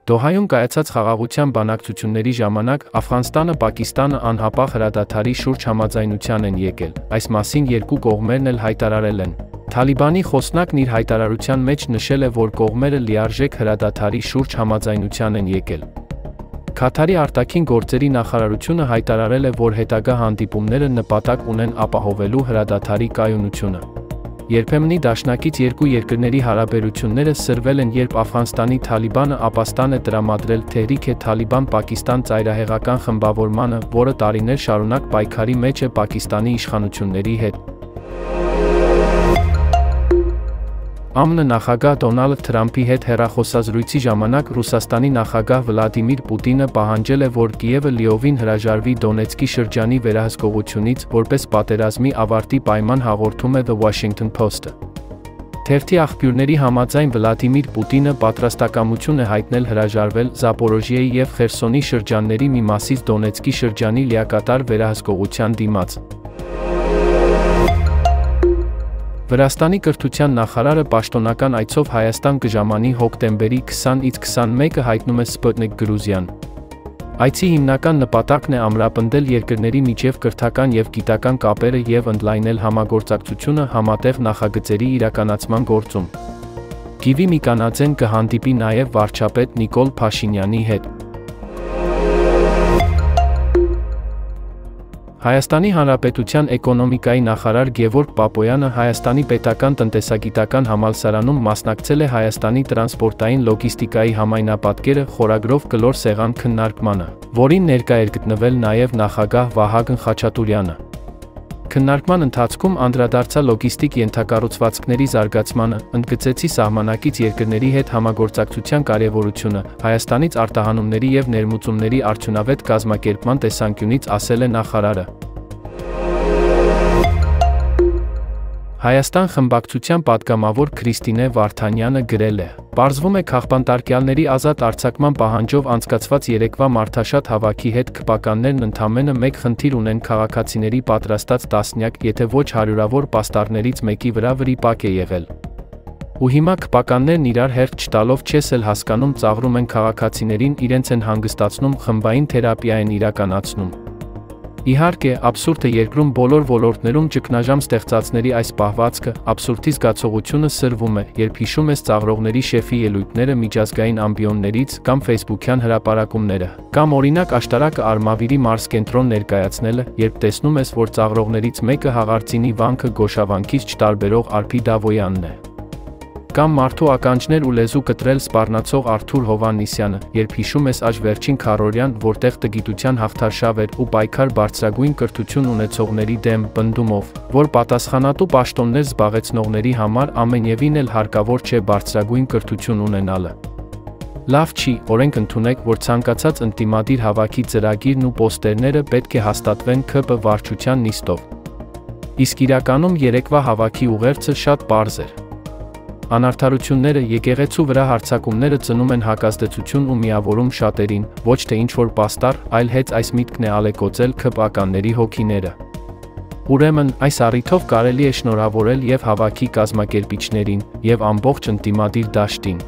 Դոհայում կայացած խաղաղության բանակցությունների ժամանակ Աֆղանստանը Պակիստանը անհապաղ հրադադարի շուրջ համաձայնության են եկել, այս մասին երկու կողմերն էլ հայտարարել են։ Թալիբանի խոսնակն իր հայտարարության մեջ նշել է, որ կողմերը լիարժեք հրադադարի շուրջ համաձայնության են եկել։ Քաթարի արտաքին գործերի նախարարությունը հայտարարել է, որ հետագա հանդիպումները նպատակ ունեն ապահովելու հրադադարի կայունությունը։ Երբեմնի դաշնակից երկու երկրների հարաբերությունները սրվել են, երբ Աֆղանստանի Թալիբանը ապաստան է տրամադրել Թեհրիկ-է-Թալիբան Պակիստան ծայրահեղական խմբավորմանը, որը տարիներ շարունակ պայքարի մեջ է Պակիստանի իշխանությունների հետ։ ԱՄՆ նախագահ Դոնալդ Թրամփի հետ հեռախոսազրույցի ժամանակ Ռուսաստանի նախագահ Վլադիմիր Պուտինը պահանջել է, որ Կիևը լիովին հրաժարվի Դոնեցկի շրջանի վերահսկողությունից, որպես պատերազմի ավարտի պայման, հաղորդում է The Washington Post-ը։ Թերթի աղբյուրների համաձայն Վլադիմիր Պուտինը պատրաստակամություն է հայտնել հրաժարվել Զապորոժիեի և Խերսոնի շրջանների մի մասից Դոնեցկի շրջանի լիակատար վերահսկողության դիմաց։ Վրաստանի կրթության նախարարը պաշտոնական այցով Հայաստան կժամանի հոկտեմբերի 20-ից 21-ը, հայտնում է Sputnik Գրուզիան։ Այցի հիմնական նպատակն է ամրապնդել երկրների միջև կրթական և գիտական կապերը և ընդլայնել համագործակցությունը համատեղ նախագծերի իրականացման գործում։ Գիվի Միկանաձեն կհանդիպի նաև վարչապետ Նիկոլ Փաշինյանի հետ։ Հայաստանի Հանրապետության էկոնոմիկայի նախարար Գևորգ Պապոյանը Հայաստանի պետական տնտեսագիտական համալսարանում մասնակցել է Հայաստանի տրանսպորտային լոգիստիկայի համայնապատկերը խորագրով կլոր սեղան քննարկմանը, որին ներկա էր գտնվել նաև նախագահ Վահագն Խաչատուրյանը։ Քննարկման ընթացքում անդրադարձա լոգիստիկ ենթակառուցվածքների զարգացմանը, ընդգծեցի սահմանակից երկրների հետ համագործակցության կարևորությունը, Հայաստանից արտահանումների և ներմուծումների արդյունավետ կազմակերպման տեսանկյունից, ասել է նախարարը։ Հայաստան խմբակցության պատգամավոր Քրիստինե Վարդանյանը գրել է. «Պարզվում է, քաղբանտարկյալների ազատ արձակման պահանջով անցկացված երեկվա մարդաշատ հավաքի հետ քպականներն ընդամենը մեկ խնդիր ունեն՝ քաղաքացիների պատրաստած տասնյակ, եթե ոչ հարյուրավոր պաստառներից մեկի վրա վրիպակ է եղել։ Ու հիմա քպականներն իրար հերթ չտալով, չես էլ հասկանում, ծաղրում են քաղաքացիներին, իրենց են հանգստացնում, խմբային թերապիա են իրականացնում։ Իհարկե, աբսուրդը երկրում բոլոր ոլորտներում ճգնաժամ ստեղծածների այս պահվածքը, աբսուրդի զգացողությունը սրվում է, երբ հիշում ես ծաղրողների շեֆի ելույթները միջազգային ամբիոններից, կամ ֆեյսբուքյան հրապարակումները, կամ օրինակ աշտարակը Արմավիրի մարզկենտրոն ներկայացնելը, երբ տեսնում ես, որ ծաղրողներից մեկը Հաղարծինի վանքը գոշավանքից չտարբերող Արփի Դավոյանն է։ Կամ մարդու ականջներ ու լեզու կտրել սպառնացող Արթուր Հովհաննիսյանը, երբ հիշում ես Աժ վերջին քառօրյան, որտեղ տգիտության հաղթարշավ էր ու պայքար բարձրագույն կրթություն ունեցողների դեմ, պնդումով, որ պատասխանատու պաշտոններ զբաղեցնողների համար ամենևին էլ հարկավոր չէ բարձրագույն կրթություն ունենալը։ Լավ չի, օրենք ընդունեք, որ ցանկացած ընդդիմադիր հավաքի ծրագիրն ու պոստերները պետք է հաստատվեն ՔՊ վարչության նիստով։ Իսկ իրականում երեկվա հավաքի ուղերձը շատ պարզ էր։ Անարդարությունները, եկեղեցու վրա հարձակումները ծնում են հակազդեցություն ու միավորում շատերին, ոչ թե ինչ-որ պաստառ, այլ հենց այս միտքն է ալեկոծել ՔՊ-ականների հոգիները։ Ուրեմն, այս առիթով կարելի է շնորհավորել և հավաքի կազմակերպիչներին, և ամբողջ ընդդիմադիր դաշտին։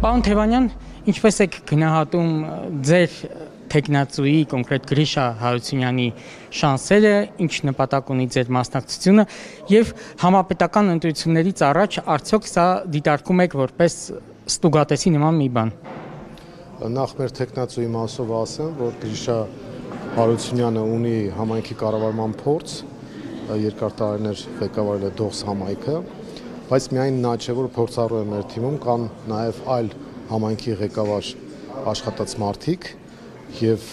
Պարոն Թևանյան, ինչպես եք գնահատում ձեր թեկնածուի, կոնկրետ Գրիշա Հարությունյանի շանսերը, ինչ նպատակ ունի ձեր մասնակցությունը և համապետական ընտրություններից առաջ արդյոք սա դիտարկում եք որպես ստուգատեսի նման մի բան։ Նախ մեր թեկնածուի մասով ասեմ, որ Գրիշա Հարությունյանը ունի համայնքի կառավարման փորձ, երկար տարիներ ղեկավարել է Դողս համայնքը, բայց միայն նա չէ, որ փորձառու է մեր թիմում, կան նաև այլ համայնքի ղեկավար աշխատած մարդիկ, և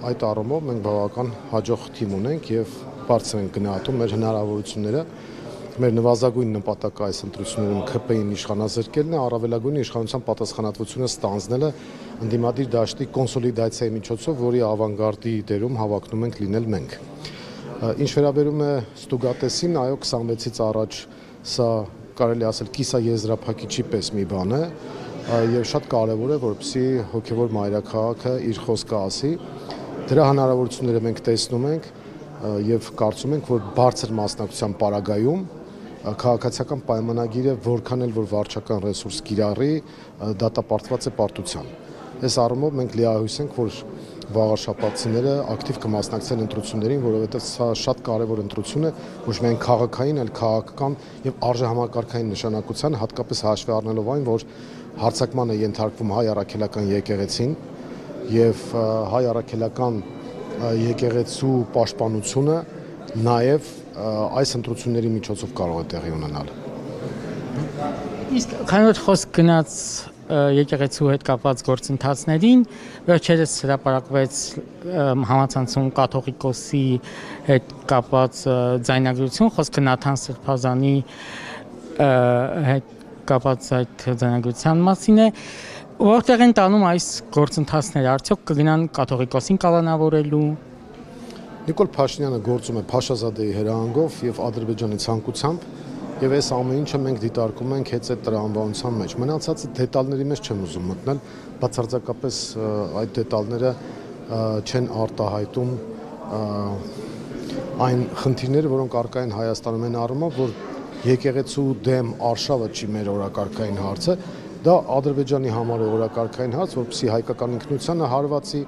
այդ առումով մենք բավական հաջող թիմ ունենք և բարձր ենք գնահատում մեր հնարավորությունները։ Մեր նվազագույն նպատակը այս ընտրություններում ՔՊ-ին իշխանազրկելն է, առավելագույն իշխանության պատասխանատվությունը ստանձնելը ընդդիմադիր դաշտի կոնսոլիդացիայի միջոցով, որի ավանգարդի դերում հավակնում ենք լինել մենք։ Ինչ վերաբերում է ստուգատեսին, այո, 26-ից առաջ սա կարելի ասել կիսաեզրափակիչի պես մի բան է, և շատ կարևոր է, որպեսզի հոգևոր մայրաքաղաքը իր խոսքը ասի։ Դրա հնարավորությունները մենք տեսնում ենք և կարծում ենք, որ բարձր մասնակցության պարագայում քաղաքացիական պայմանագիրը որքան էլ որ վարչական ռեսուրս կիրառի, դատապարտված է պարտության։ Այս առումով մենք լիահույս ենք, որ վաղաշաբաթցիները ակտիվ կմասնակցեն ընտրություններին, որովհետև սա շատ կարևոր ընտրություն է, ոչ միայն քաղաքային, այլ քաղաքական եւ արժեհամակարգային նշանակության, հատկապես հաշվի առնելով այն, որ հարձակման է ենթարկվում հայ առաքելական եկեղեցին եւ հայ առաքելական եկեղեցու պաշտպանությունը նաեւ այս ընտրությունների միջոցով կարող է տեղի ունենալ։ Իսկ քանի որ խոսք գնաց եկեղեցու հետ կապված գործընթացներին, վերջերս հրապարակվեց համացանցում կաթողիկոսի հետ կապված ձայնագրություն, խոսքը Նաթան Սրբազանի հետ կապված այդ ձայնագրության մասին է, որտեղ են տանում այս գործընթացները, արդյոք կգնան կաթողիկոսին կալանավորելու։ Նիկոլ Փաշինյանը գործում է Փաշազադեի հրահանգով եւ Ադրբեջանի ցանկությամբ եւ այս ամեն ինչը մենք դիտարկում ենք հենց այդ տրամաբանության մեջ։ Մնացածը դետալների մեջ չեմ ուզում մտնել, բացարձակապես այդ դետալները չեն արտահայտում այն խնդիրները, որոնք առկա են Հայաստանում են առումով, որ եկեղեցու դեմ արշավը չի մեր օրակարգային հարցը, դա Ադրբեջանի համար է օրակարգային հարց, որպեսզի հայկական ինքնությանը հարվածի,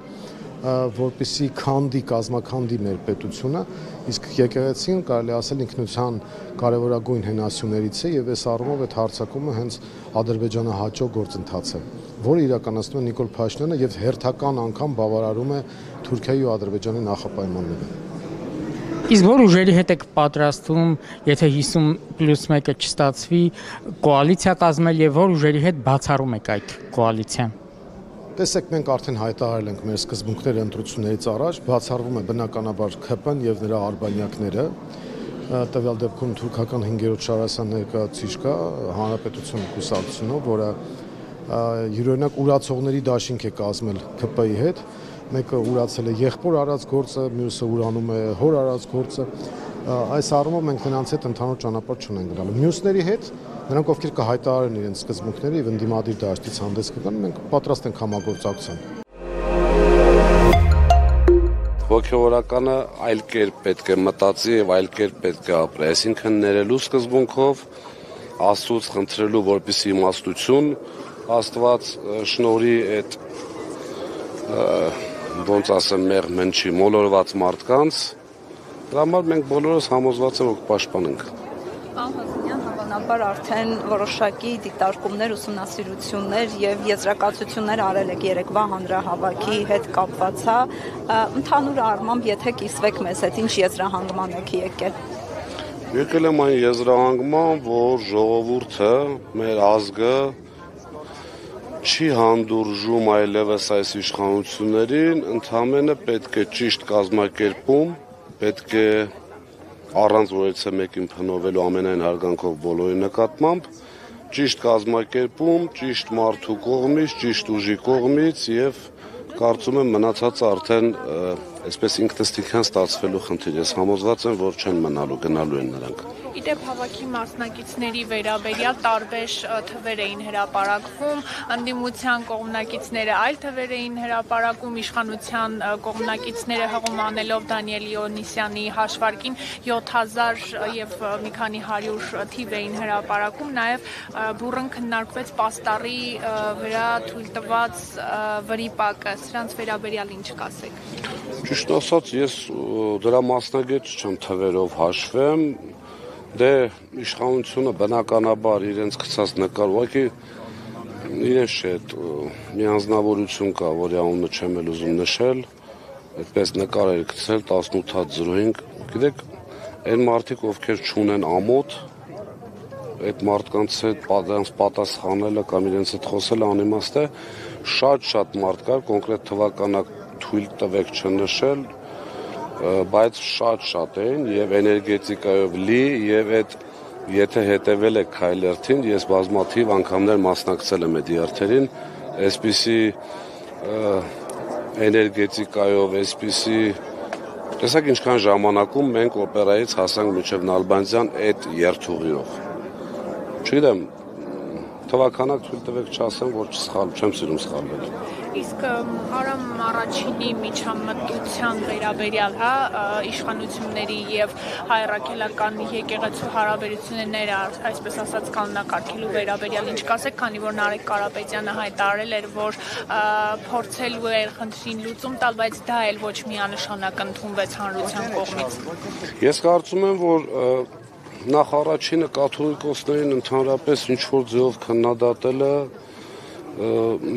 որպեսզի քանդի կազմաքանդի մեր պետությունը, իսկ եկեղեցին կարելի ասել ինքնության կարևորագույն հենասյուներից է եւ այս առումով այդ հարձակումը հենց Ադրբեջանը հաճո գործընթաց է, որը իրականացնում է Նիկոլ Փաշինյանը եւ հերթական անգամ բավարարում է Թուրքիայի ու Ադրբեջանի նախապայմանները։ Իսկ որ ուժերի հետ եք պատրաստվում, եթե 50+1-ը չստացվի, կոալիցիա կազմել եւ որ ուժերի հետ բացառում եք այդ կոալիցիան։ Տեսեք, մենք արդեն հայտարարել ենք մեր սկզբունքները ընտրություններից առաջ, բացառվում է բնականաբար ՔՊ-ն եւ նրա արբանյակները, տվյալ դեպքում թուրքական 5-րդ Շարասյան ներկայացուցիչ կա Հանրապետություն կուսակցությունով, որը յուրօրինակ ուրացողների դաշինք է կազմել ՔՊ-ի հետ, մեկը ուրացել է եղբոր արած գործը, մյուսը ուրանում է հոր արած գործը, այս առումով մենք նրանց հետ ընդհանուր ճանապարհ չունենք գնալու։ Մյուսների հետ նրանք ովքեր կհայտարարեն իրենց սկզբունքները եւ ընդդիմադիր դաշտից հանդես կգան, մենք պատրաստ ենք համագործակցության։ Հոգեորականը այլ կերպ պետք է մտածի եւ այլ կերպ պետք է ապրի, այսինքն ներելու սկզբունքով, Աստծուց խնդրելու, որպեսզի իմաստություն Աստված շնորհի այդ ոնց ասեմ մեղմ չի մոլորված մարդկանց, դրա համար մենք բոլորս համոզված ենք, որ կպաշտպանենք։ Հավանաբար արդեն որոշակի դիտարկումներ, ուսումնասիրություններ եւ եզրակացություններ արել եք երեկվա հանրահավաքի հետ կապված, ընդհանուր առմամբ եթե կիսվեք մեզ հետ, ինչ եզրահանգման եք եկել։ Եկել եմ այն եզրահանգման, որ ժողովուրդը, մեր ազգը չի հանդուրժում այլևս այս իշխանություններին, ընդհանրապես պետք է ճիշտ կազմակերպում, պետք է առանց որևէ մեկին փնովելու ամենայն հարգանքով բոլորի նկատմամբ, ճիշտ կազմակերպում, ճիշտ մարդու կողմից, ճիշտ ուժի կողմից եւ կարծում եմ մնացածը արդեն այսպես ինքնըստինքյան ստացվելու խնդիր է, համոզված եմ, որ չեն մնալու, գնալու են նրանք։ Իդեպ հավաքի մասնակիցների վերաբերյալ տարբեր թվեր էին հրապարակվում, ընդդիմության կողմնակիցները այլ թվեր էին հրապարակում, իշխանության կողմնակիցները հղում անելով Դանիել Իոնիսյանի հաշվարկին 7000 եւ մի քանի 100 թիվ էին հրապարակում, նաեւ բուռն քննարկվեց պաստառի վրա թույլ տված վրիպակը, սրանց վերաբերյալ ինչ կասեք։ Ճիշտ ասած, ես դրա մասնագետ չեմ թվերով հաշվեմ, դե իշխանությունը բնականաբար իրենց գցած նկար, ուղղակի իրենց չէ, մի անձնավորություն կա, որի անունը չեմ էլ ուզում նշել, այդպես նկար էր գցել 18:05, գիտեք, այն մարդիկ, ովքեր չունեն ամոթ, այդ մարդկանց հետ պատասխանելը կամ իրենց հետ խոսելը անիմաստ է, շատ մարդ կար, կոնկրետ թվականակ թույլ տվեք չնշել, բայց շատ էին եւ էներգետիկայով լի եւ այդ եթե հետեւել եք քայլերթին, ես բազմաթիվ անգամներ մասնակցել եմ այդ երթերին, այսպիսի էներգետիկայով, այսպիսի տեսակ ինչքան ժամանակում մենք օպերայից հասանք մինչև Նալբանդյան այդ երթուղիով։ Չգիտեմ, թվականակ թույլ տվեք չասեմ, որ չեմ սիրում սխալվել։ Իսկ Արամ առաջինի միջամտության վերաբերյալ, իշխանությունների եւ հայրաքելական եկեղեցու հարաբերությունները, այսպես ասած, կանոնակարգելու վերաբերյալ ինչ կասեք, քանի որ Նարեկ Կարապետյանը հայտարարել էր, որ փորձելու էր խնդրին լուծում տալ, բայց դա էլ ոչ միանշանակ ընդունվեց հանրության կողմից։ Ես կարծում եմ, որ նախ առաջինը կաթողիկոսներին ընդհանրապես ինչ-որ ձևով քննադատելը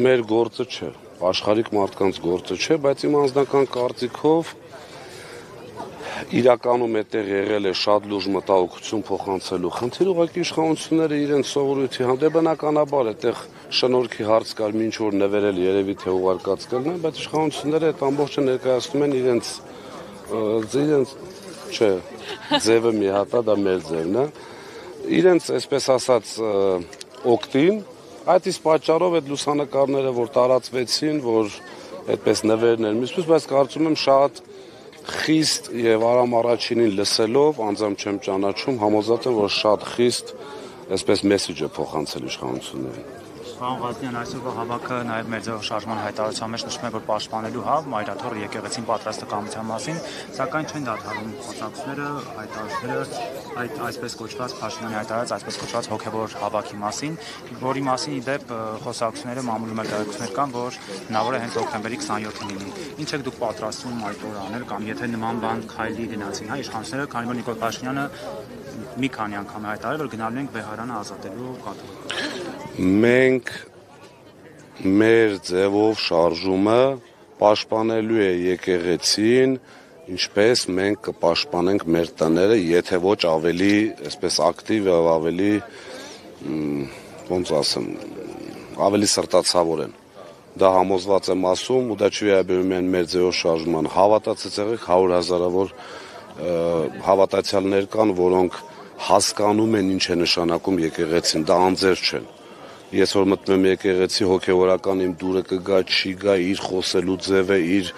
մեր գործը չէ, աշխարհիկ մարդկանց գործը չէ, բայց իմ անձնական կարծիքով իրականում այդտեղ եղել է շատ լուրջ մտահոգություն փոխանցելու խնդիր, ուղղակի իշխանությունները իրենց սովորույթի հանդեպ բնականաբար այդտեղ շնորհքի հարց կար, ինչ որ նվերել երևի թե ուղարկած կլինեն, բայց իշխանությունները այդ ամբողջը ներկայացնում են իրենց չէ, ձևը մի հատ է, դա մեր ձևն է, իրենց, այսպես ասած, օգտին, այդ իսկ պատճառով այդ լուսանկարները, որ տարածվեցին, որ այդպես նվերներ միսուս, բայց կարծում եմ շատ խիստ եւ Արամ առաջինին լսելով, անձամբ չեմ ճանաչում, համոզված եմ, որ շատ խիստ, այսպես մեսեջ է փոխանցել իշխանություններին։ Պարոն Ղազնյան, այսօրվա հավաքը նաև մեր ձեռք շարժման հայտարարության մեջ նշում է, որ պաշտպանելու մայրաթոռ եկեղեցին պատրաստակամության մասին, սակայն չեն դադարում խոսակցությունները, հայտարարությունները այդ այսպես կոչված Փաշինյանի հայտարարած այսպես կոչված հոգևոր հավաքի մասին, որի մասին ի դեպ խոսակցությունները մամուլում են տեղեկություններ կան, որ հնարավոր է հենց հոկտեմբերի 27-ին լինի։ Ինչ եք դուք պատրաստվում այդ օրը անել կամ եթե նման բան քայլի գնացին, իշխանությունները, քանի որ Նիկոլ Փաշինյանը մի քանի անգամ հայտարարել, որ գնալու ենք Բեհարանը ազատելու կաթողիկոսներին։ Մենք մեր ձևով շարժումը պաշտպանելու է եկեղեցին, ինչպես մենք կպաշտպանենք մեր տները, եթե ոչ ավելի, այսպես ակտիվ եւ ավելի, ոնց ասեմ, ավելի սրտացավոր են։ Դա համոզված եմ ասում, ու դա չի վերաբերում միայն մեր ձևով շարժման։ Հավատացած եղեք 100,000-ավոր հավատացյալներ կան, որոնք հասկանում են ինչ է նշանակում եկեղեցին, դա անձեր չեն։ Ես որ մտնում եմ եկեղեցի, հոգևորական իմ դուրը կգա, չի գա, իր խոսելու ձևը, իր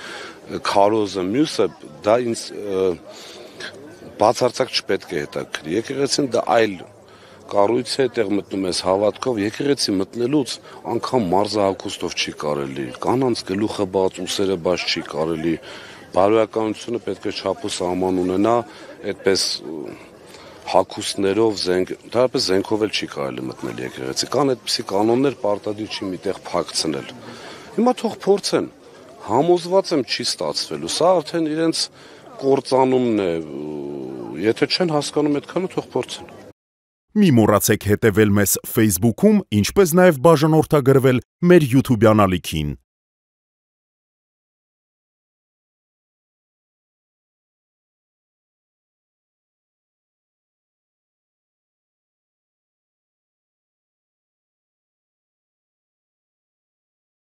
քարոզը, մյուսը, դա ինձ բացարձակ չպետք է հետաքրքրի։ Եկեղեցին դա այլ կառույց է, այդտեղ մտնում ես հավատքով, եկեղեցի մտնելուց անգամ մարզահագուստով չի կարելի, կանանց գլուխը բաց, ուսերը բաց չի կարելի, բարոյականությունը պետք է չափու սահման ունենա, այդպես հագուստներով, դարապես զենքով էլ չի կարելի մտնել եկեղեցի, կան այդպիսի կանոններ, պարտադիր չի միտեղ փակցնել։ Հիմա թող փորձեն, համոզված եմ չի ստացվելու, սա արդեն իրենց կործանումն է, եթե չեն հասկանում այդքանը, թող փորձեն։ Մի մոռացեք հետևել մեզ Facebook-ում, ինչպես նաև բաժանորդագրվել մեր YouTube-յան ալիքին։